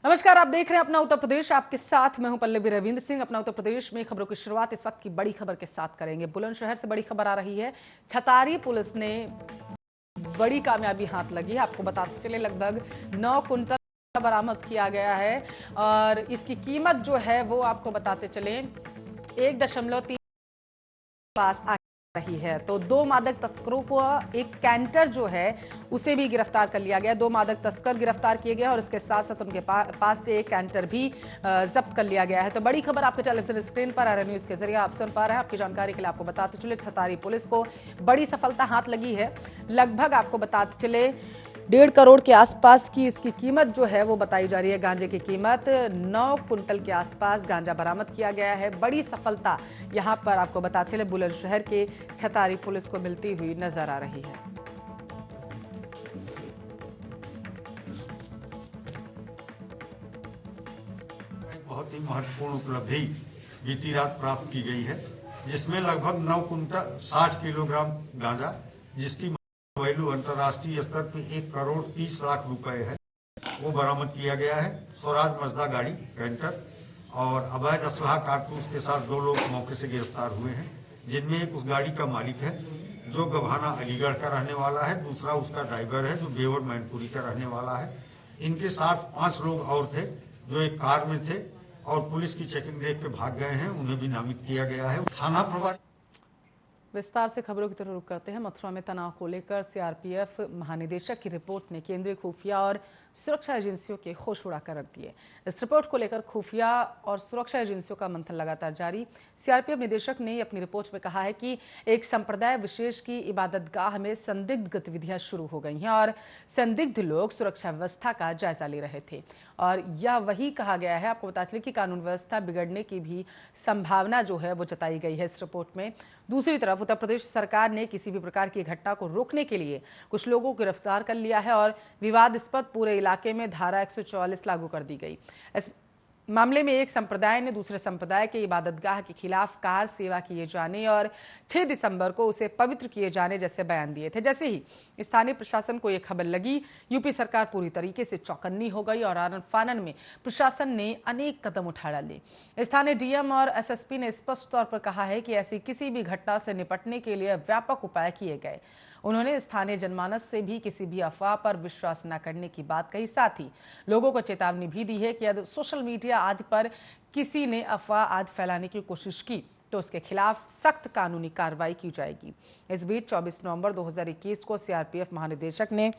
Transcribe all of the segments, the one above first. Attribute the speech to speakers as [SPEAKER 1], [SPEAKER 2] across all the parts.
[SPEAKER 1] नमस्कार, आप देख रहे हैं अपना उत्तर प्रदेश। आपके साथ मैं हूं पल्लवी रविंद्र सिंह। अपना उत्तर प्रदेश में खबरों की शुरुआत इस वक्त की बड़ी खबर के साथ करेंगे। बुलंदशहर से बड़ी खबर आ रही है। छतारी पुलिस ने बड़ी कामयाबी हाथ लगी। आपको बताते चले लगभग 9 कुंटल बरामद किया गया है और इसकी कीमत जो है वो आपको बताते चले 1.3 पास आ रही है। तो 2 मादक तस्करों को एक कैंटर जो है उसे भी गिरफ्तार कर लिया गया। 2 मादक तस्कर गिरफ्तार किए गए और इसके साथ साथ उनके पास से एक कैंटर भी जब्त कर लिया गया है। तो बड़ी खबर आपके टेलीविजन स्क्रीन पर RN न्यूज के जरिए आप सुन पा रहे हैं। आपकी जानकारी के लिए आपको बताते चले छतारी पुलिस को बड़ी सफलता हाथ लगी है। लगभग आपको बताते चले 1.5 करोड़ के आसपास की इसकी कीमत जो है वो बताई जा रही है। गांजे की कीमत 9 कुंटल के आसपास गांजा बरामद किया गया है। बड़ी सफलता यहां पर आपको बताते चले बुलंदशहर के छतारी पुलिस को मिलती हुई नजर आ रही है।
[SPEAKER 2] बहुत ही महत्वपूर्ण उपलब्धि बीती रात प्राप्त की गई है, जिसमें लगभग 9 कुंटल 60 किलोग्राम गांजा, जिसकी वैल्यू अंतर्राष्ट्रीय स्तर पर 1 करोड़ 30 लाख रुपए है, वो बरामद किया गया है। स्वराज मजदा गाड़ी कैंटर और अवैध असलाह कारतूस के साथ 2 लोग मौके से गिरफ्तार हुए हैं, जिनमें एक उस गाड़ी का मालिक है जो गभाना अलीगढ़ का रहने वाला है, दूसरा उसका ड्राइवर है जो बेवर मैनपुरी का रहने वाला है। इनके साथ 5 लोग और थे जो एक कार में थे और पुलिस की चेकिंग देख के भाग गए हैं, उन्हें भी नामित किया गया है। थाना प्रभारी
[SPEAKER 1] विस्तार से खबरों की तरफ रुख करते हैं। मथुरा में तनाव को लेकर CRPF महानिदेशक की रिपोर्ट ने केंद्रीय खुफिया और सुरक्षा एजेंसियों के होश उड़ाकर रख दिए। इस रिपोर्ट को लेकर खुफिया और सुरक्षा एजेंसियों का मंथन लगातार जारी। CRPF निदेशक ने अपनी रिपोर्ट में कहा है कि एक संप्रदाय विशेष की इबादतगाह में संदिग्ध गतिविधियां शुरू हो गई हैं और संदिग्ध लोग सुरक्षा व्यवस्था का जायजा ले रहे थे और यह वही कहा गया है। आपको बता चले कि कानून व्यवस्था बिगड़ने की भी संभावना जो है वो जताई गई है इस रिपोर्ट में। दूसरी तरफ उत्तर प्रदेश सरकार ने किसी भी प्रकार की घटना को रोकने के लिए कुछ लोगों को गिरफ्तार कर लिया है और विवादास्पद पूरे इलाके में धारा 144 लागू कर दी गई। इस मामले में एक संप्रदाय ने दूसरे संप्रदाय के इबादतगाह के खिलाफ कार सेवा किए जाने और 6 दिसंबर को उसे पवित्र किए जाने जैसे बयान दिए थे। जैसे ही स्थानीय प्रशासन को यह खबर लगी, यूपी सरकार पूरी तरीके से चौकन्नी हो गई और आनन फानन में प्रशासन ने अनेक कदम उठा डाले। स्थानीय DM और SSP ने स्पष्ट तौर पर कहा है कि ऐसी किसी भी घटना से निपटने के लिए व्यापक उपाय किए गए। उन्होंने स्थानीय जनमानस से भी किसी भी अफवाह पर विश्वास न करने की बात कही। साथ ही लोगों को चेतावनी भी दी है कि यदि सोशल मीडिया आदि पर किसी ने अफवाह आदि फैलाने की कोशिश की तो उसके खिलाफ सख्त कानूनी कार्रवाई की जाएगी। इस बीच 24 नवंबर 2021 को CRPF महानिदेशक ने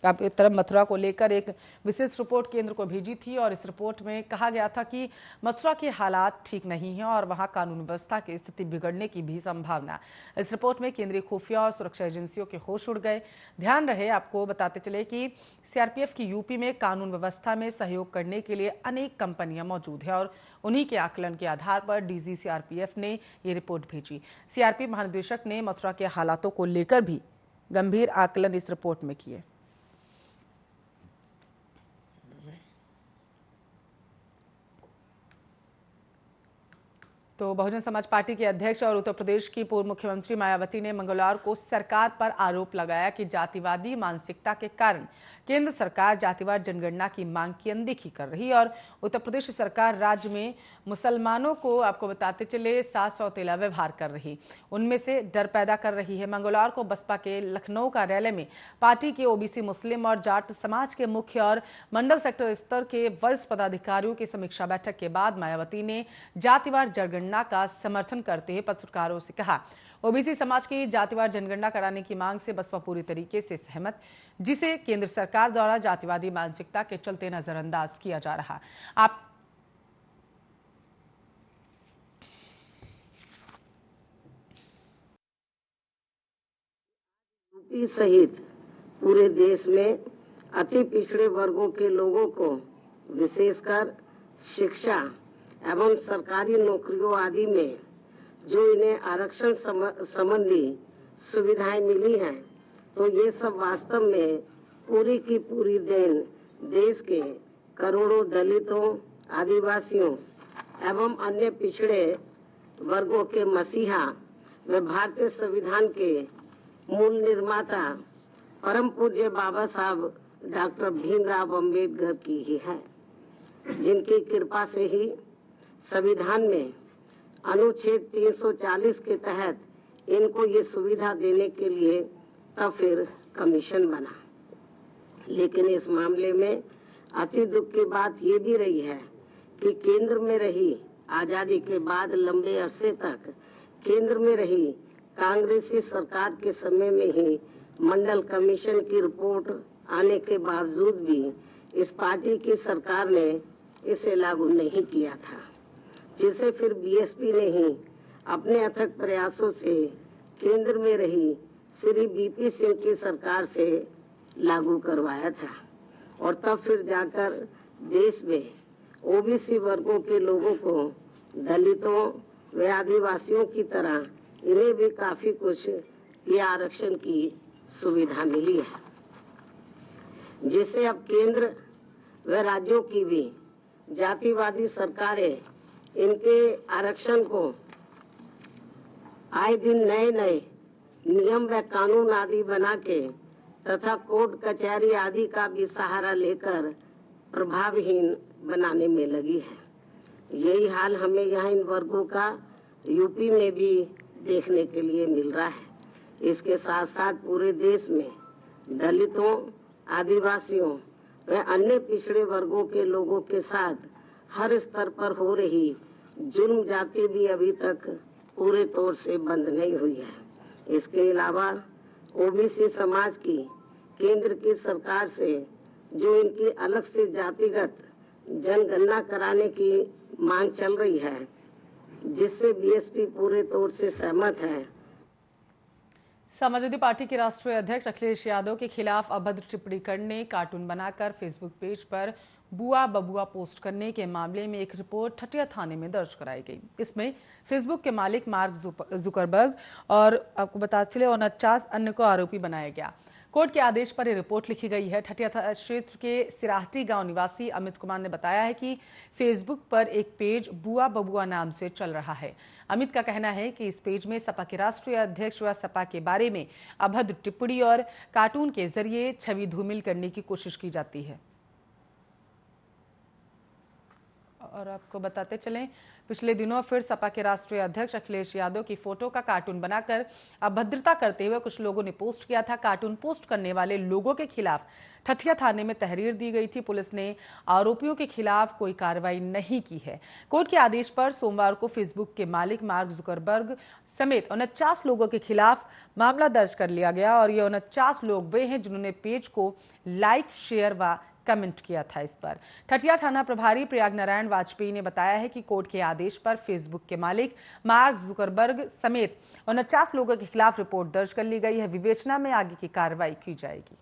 [SPEAKER 1] तरफ मथुरा को लेकर एक विशेष रिपोर्ट केंद्र को भेजी थी और इस रिपोर्ट में कहा गया था कि मथुरा के हालात ठीक नहीं हैं और वहां कानून व्यवस्था की स्थिति बिगड़ने की भी संभावना। इस रिपोर्ट में केंद्रीय खुफिया और सुरक्षा एजेंसियों के होश उड़ गए। ध्यान रहे, आपको बताते चले कि CRPF की यूपी में कानून व्यवस्था में सहयोग करने के लिए अनेक कंपनियां मौजूद है और उन्हीं के आकलन के आधार पर DG CRPF ने ये रिपोर्ट भेजी। CRPF महानिदेशक ने मथुरा के हालातों को लेकर भी गंभीर आकलन इस रिपोर्ट में किए। तो बहुजन समाज पार्टी के अध्यक्ष और उत्तर प्रदेश की पूर्व मुख्यमंत्री मायावती ने मंगलवार को सरकार पर आरोप लगाया कि जातिवादी मानसिकता के कारण केंद्र सरकार जातिवार जनगणना की मांग की अनदेखी कर रही है और उत्तर प्रदेश सरकार राज्य में मुसलमानों को आपको बताते चले सात सौतेला व्यवहार कर रही, उनमें से डर पैदा कर रही है। मंगलवार को बसपा के लखनऊ कार्यालय में पार्टी के OBC मुस्लिम और जाट समाज के मुख्य और मंडल सेक्टर स्तर के वरिष्ठ पदाधिकारियों की समीक्षा बैठक के बाद मायावती ने जातिवार जनगणना का समर्थन करते हुए पत्रकारों से कहा, OBC समाज की जातिवार जनगणना कराने की मांग से बसपा पूरी तरीके से सहमत, जिसे केंद्र सरकार द्वारा जातिवादी मानसिकता के चलते नजरअंदाज किया जा रहा। आप
[SPEAKER 3] यूपी सहित पूरे देश में अति पिछड़े वर्गों के लोगों को विशेषकर शिक्षा एवं सरकारी नौकरियों आदि में जो इन्हें आरक्षण संबंधी सुविधाएं मिली हैं, तो ये सब वास्तव में पूरी की पूरी देन देश के करोड़ों दलितों, आदिवासियों एवं अन्य पिछड़े वर्गों के मसीहा व भारतीय संविधान के मूल निर्माता परम पूज्य बाबा साहब डॉक्टर भीमराव अम्बेडकर की ही है। जिनकी कृपा से ही संविधान में अनुच्छेद 340 के तहत इनको ये सुविधा देने के लिए तब फिर कमीशन बना। लेकिन इस मामले में अति दुख की बात ये भी रही है कि केंद्र में रही आजादी के बाद लंबे अरसे तक केंद्र में रही कांग्रेसी सरकार के समय में ही मंडल कमीशन की रिपोर्ट आने के बावजूद भी इस पार्टी की सरकार ने इसे लागू नहीं किया था, जिसे फिर बीएसपी ने ही अपने अथक प्रयासों से केंद्र में रही श्री बीपी सिंह की सरकार से लागू करवाया था। और तब फिर जाकर देश में ओबीसी वर्गों के लोगों को दलितों व आदिवासियों की तरह इन्हें भी काफी कुछ ये आरक्षण की सुविधा मिली है, जिसे अब केंद्र व राज्यों की भी जातिवादी सरकारें इनके आरक्षण को आए दिन नए नए नियम व कानून आदि बना के तथा कोर्ट कचहरी आदि का भी सहारा लेकर प्रभावहीन बनाने में लगी है। यही हाल हमें यहाँ इन वर्गों का यूपी में भी देखने के लिए मिल रहा है। इसके साथ साथ पूरे देश में दलितों, आदिवासियों व अन्य पिछड़े वर्गों के लोगों के साथ हर स्तर पर हो रही जुल्म जाति भी अभी तक पूरे तौर से बंद नहीं हुई है। इसके अलावा ओबीसी समाज की केंद्र की सरकार से जो इनकी अलग से जातिगत जनगणना कराने की मांग चल रही है, जिससे बीएसपी पूरे तौर से सहमत है।
[SPEAKER 1] समाजवादी पार्टी के राष्ट्रीय अध्यक्ष अखिलेश यादव के खिलाफ अभद्र टिप्पणी करने, कार्टून बनाकर फेसबुक पेज पर बुआ बबुआ पोस्ट करने के मामले में एक रिपोर्ट ठटिया थाने में दर्ज कराई गई। इसमें फेसबुक के मालिक मार्क जुकरबर्ग और आपको बता चले 49 अन्य को आरोपी बनाया गया। कोर्ट के आदेश पर यह रिपोर्ट लिखी गई है। ठटिया क्षेत्र के सिराहटी गांव निवासी अमित कुमार ने बताया है कि फेसबुक पर एक पेज बुआ बबुआ नाम से चल रहा है। अमित का कहना है कि इस पेज में सपा के राष्ट्रीय अध्यक्ष व सपा के बारे में अभद्र टिप्पणी और कार्टून के जरिए छवि धूमिल करने की कोशिश की जाती है। और आपको बताते चलें, पिछले दिनों फिर सपा के राष्ट्रीय अध्यक्ष अखिलेश यादव की फोटो का कार्टून बनाकर अभद्रता करते हुए कुछ लोगों ने पोस्ट किया था। कार्टून पोस्ट करने वाले लोगों के खिलाफ ठठिया थाने में तहरीर दी गई थी। पुलिस ने आरोपियों के खिलाफ कोई कार्रवाई नहीं की है। कोर्ट के आदेश पर सोमवार को फेसबुक के मालिक मार्क जुकरबर्ग समेत 49 लोगों के खिलाफ मामला दर्ज कर लिया गया और ये 49 लोग वे हैं जिन्होंने पेज को लाइक, शेयर व कमेंट किया था। इस पर ठठिया थाना प्रभारी प्रयाग नारायण वाजपेयी ने बताया है कि कोर्ट के आदेश पर फेसबुक के मालिक मार्क जुकरबर्ग समेत 49 लोगों के खिलाफ रिपोर्ट दर्ज कर ली गई है। विवेचना में आगे की कार्रवाई की जाएगी।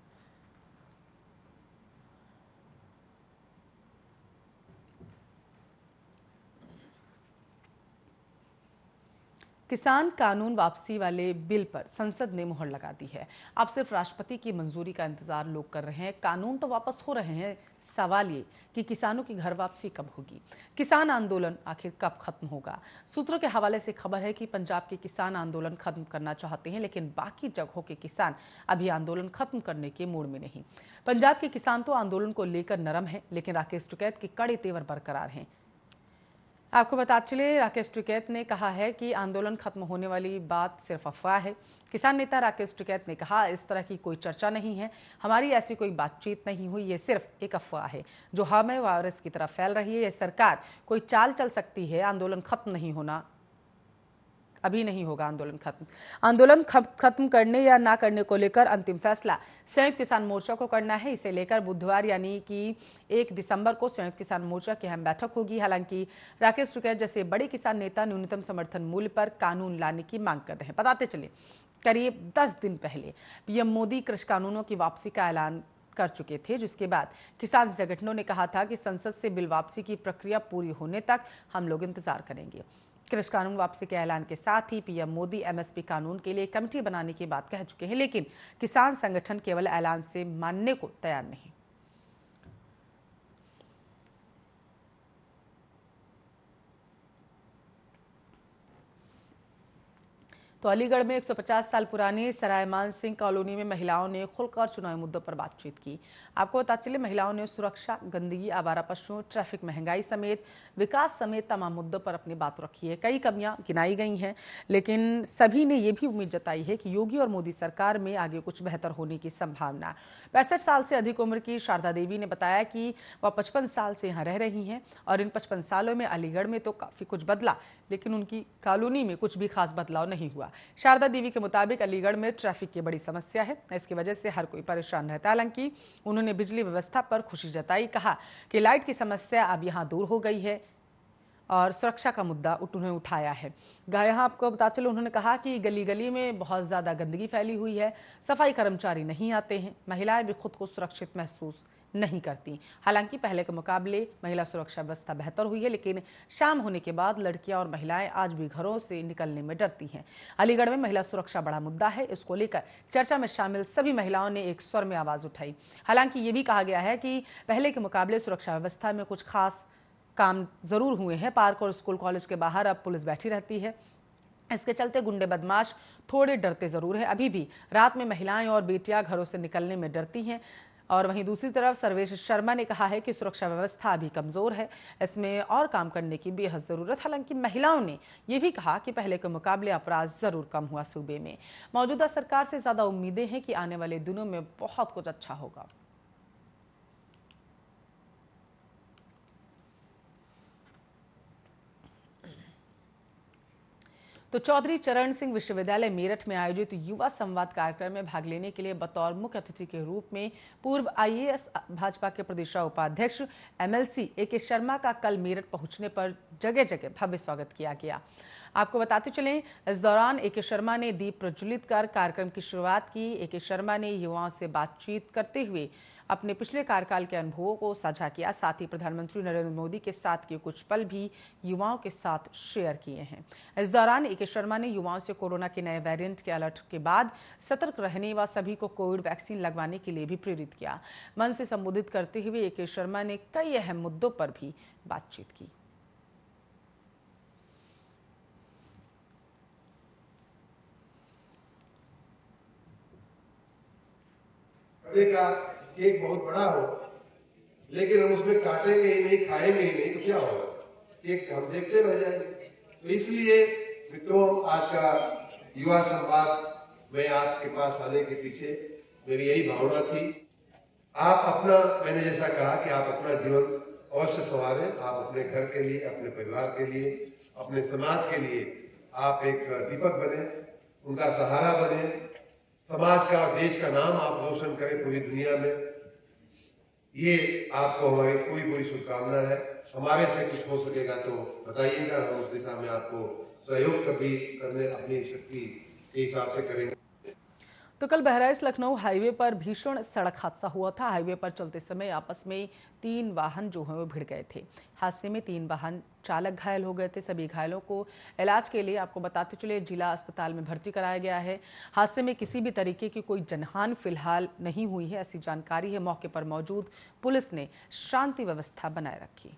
[SPEAKER 1] किसान कानून वापसी वाले बिल पर संसद ने मुहर लगा दी है। अब सिर्फ राष्ट्रपति की मंजूरी का इंतजार लोग कर रहे हैं। कानून तो वापस हो रहे हैं, सवाल ये कि किसानों की घर वापसी कब होगी, किसान आंदोलन आखिर कब खत्म होगा। सूत्रों के हवाले से खबर है कि पंजाब के किसान आंदोलन खत्म करना चाहते हैं, लेकिन बाकी जगहों के किसान अभी आंदोलन खत्म करने के मूड में नहीं। पंजाब के किसान तो आंदोलन को लेकर नरम है, लेकिन राकेश टिकैत के कड़े तेवर बरकरार हैं। आपको बता चले, राकेश टिकैत ने कहा है कि आंदोलन खत्म होने वाली बात सिर्फ अफवाह है। किसान नेता राकेश टिकैत ने कहा, इस तरह की कोई चर्चा नहीं है, हमारी ऐसी कोई बातचीत नहीं हुई, ये सिर्फ एक अफवाह है जो हमें वायरस की तरफ फैल रही है। ये सरकार कोई चाल चल सकती है, आंदोलन खत्म नहीं होना, अभी नहीं होगा आंदोलन खत्म। आंदोलन खत्म करने या ना करने को लेकर अंतिम फैसला संयुक्त किसान मोर्चा को करना है। इसे लेकर बुधवार यानी कि 1 दिसंबर को संयुक्त किसान मोर्चा की अहम बैठक होगी। हालांकि राकेश टिकैत जैसे बड़े किसान नेता न्यूनतम समर्थन मूल्य पर कानून लाने की मांग कर रहे हैं। बताते चले, करीब 10 दिन पहले पीएम मोदी कृषि कानूनों की वापसी का ऐलान कर चुके थे, जिसके बाद किसान संगठनों ने कहा था कि संसद से बिल वापसी की प्रक्रिया पूरी होने तक हम लोग इंतजार करेंगे। कृषि कानून वापसी के ऐलान के साथ ही पीएम मोदी एमएसपी कानून के लिए कमेटी बनाने की बात कह चुके हैं, लेकिन किसान संगठन केवल ऐलान से मानने को तैयार नहीं। तो अलीगढ़ में 150 साल पुरानी सराय मान सिंह कॉलोनी में महिलाओं ने खुलकर चुनावी मुद्दों पर बातचीत की। आपको बता चले, महिलाओं ने सुरक्षा, गंदगी, आवारा पशुओं, ट्रैफिक, महंगाई समेत विकास समेत तमाम मुद्दों पर अपनी बात रखी है। कई कमियां गिनाई गई हैं, लेकिन सभी ने ये भी उम्मीद जताई है कि योगी और मोदी सरकार में आगे कुछ बेहतर होने की संभावना। 65 साल से अधिक उम्र की शारदा देवी ने बताया कि वह 55 साल से यहाँ रह रही हैं और इन 55 सालों में अलीगढ़ में तो काफी कुछ बदला, लेकिन उनकी कॉलोनी में कुछ भी खास बदलाव नहीं हुआ। शारदा देवी के मुताबिक अलीगढ़ में ट्रैफिक की बड़ी समस्या है, इसकी वजह से हर कोई परेशान रहता है। हालांकि उन्होंने बिजली व्यवस्था पर खुशी जताई, कहा कि लाइट की समस्या अब यहाँ दूर हो गई है और सुरक्षा का मुद्दा उन्होंने उठाया है। यहाँ आपको बता चलो, उन्होंने कहा कि गली गली में बहुत ज़्यादा गंदगी फैली हुई है, सफाई कर्मचारी नहीं आते हैं, महिलाएं भी खुद को सुरक्षित महसूस नहीं करती। हालांकि पहले के मुकाबले महिला सुरक्षा व्यवस्था बेहतर हुई है, लेकिन शाम होने के बाद लड़कियां और महिलाएं आज भी घरों से निकलने में डरती हैं। अलीगढ़ में महिला सुरक्षा बड़ा मुद्दा है, इसको लेकर चर्चा में शामिल सभी महिलाओं ने एक स्वर में आवाज उठाई। हालांकि ये भी कहा गया है कि पहले के मुकाबले सुरक्षा व्यवस्था में कुछ खास काम जरूर हुए हैं। पार्क और स्कूल कॉलेज के बाहर अब पुलिस बैठी रहती है, इसके चलते गुंडे बदमाश थोड़े डरते जरूर हैं। अभी भी रात में महिलाएं और बेटियां घरों से निकलने में डरती हैं। और वहीं दूसरी तरफ सर्वेश शर्मा ने कहा है कि सुरक्षा व्यवस्था अभी कमजोर है, इसमें और काम करने की बेहद जरूरत। हालांकि महिलाओं ने यह भी कहा कि पहले के मुकाबले अपराध जरूर कम हुआ सूबे में। मौजूदा सरकार से ज्यादा उम्मीदें हैं कि आने वाले दिनों में बहुत कुछ अच्छा होगा। तो चौधरी चरण सिंह विश्वविद्यालय मेरठ में आयोजित युवा संवाद कार्यक्रम में भाग लेने के लिए बतौर मुख्य अतिथि के रूप में पूर्व IAS भाजपा के प्रदेश उपाध्यक्ष MLC AK शर्मा का कल मेरठ पहुंचने पर जगह जगह भव्य स्वागत किया गया। आपको बताते चलें, इस दौरान AK शर्मा ने दीप प्रज्वलित कर कार्यक्रम की शुरुआत की। AK शर्मा ने युवाओं से बातचीत करते हुए अपने पिछले कार्यकाल के अनुभवों को साझा किया। साथ ही प्रधानमंत्री नरेंद्र मोदी के साथ के कुछ पल भी युवाओं के साथ शेयर किए हैं। इस दौरान AK शर्मा ने युवाओं से कोरोना के नए वेरिएंट के अलर्ट के बाद सतर्क रहने व सभी को कोविड वैक्सीन लगवाने के लिए भी प्रेरित किया। मन से संबोधित करते हुए AK शर्मा ने कई अहम मुद्दों पर भी बातचीत की।
[SPEAKER 4] का केक बहुत बड़ा हो, लेकिन हम उसमें काटेंगे ही नहीं, खाएंगे ही नहीं, तो क्या होगा? केक हम देखते रह जाएंगे। तो इसलिए मित्रों, आज का युवा संवाद में आपके पास आने के पीछे मेरी यही भावना थी। आप अपना, मैंने जैसा कहा कि आप अपना जीवन अवश्य संवारें। आप अपने घर के लिए, अपने परिवार के लिए, अपने समाज के लिए आप एक दीपक बने, उनका सहारा बने, समाज का और देश का नाम आप रोशन करें पूरी दुनिया में। ये आपको हमारी पूरी पूरी शुभकामना है। हमारे से कुछ हो सकेगा तो बताइएगा, हम उस दिशा में आपको सहयोग कभी करने अपनी शक्ति के हिसाब से करेंगे।
[SPEAKER 1] तो कल बहराइच लखनऊ हाईवे पर भीषण सड़क हादसा हुआ था। हाईवे पर चलते समय आपस में 3 वाहन जो हैं वो भिड़ गए थे। हादसे में 3 वाहन चालक घायल हो गए थे। सभी घायलों को इलाज के लिए आपको बताते चले जिला अस्पताल में भर्ती कराया गया है। हादसे में किसी भी तरीके की कोई जनहानि फिलहाल नहीं हुई है, ऐसी जानकारी है। मौके पर मौजूद पुलिस ने शांति व्यवस्था बनाए रखी।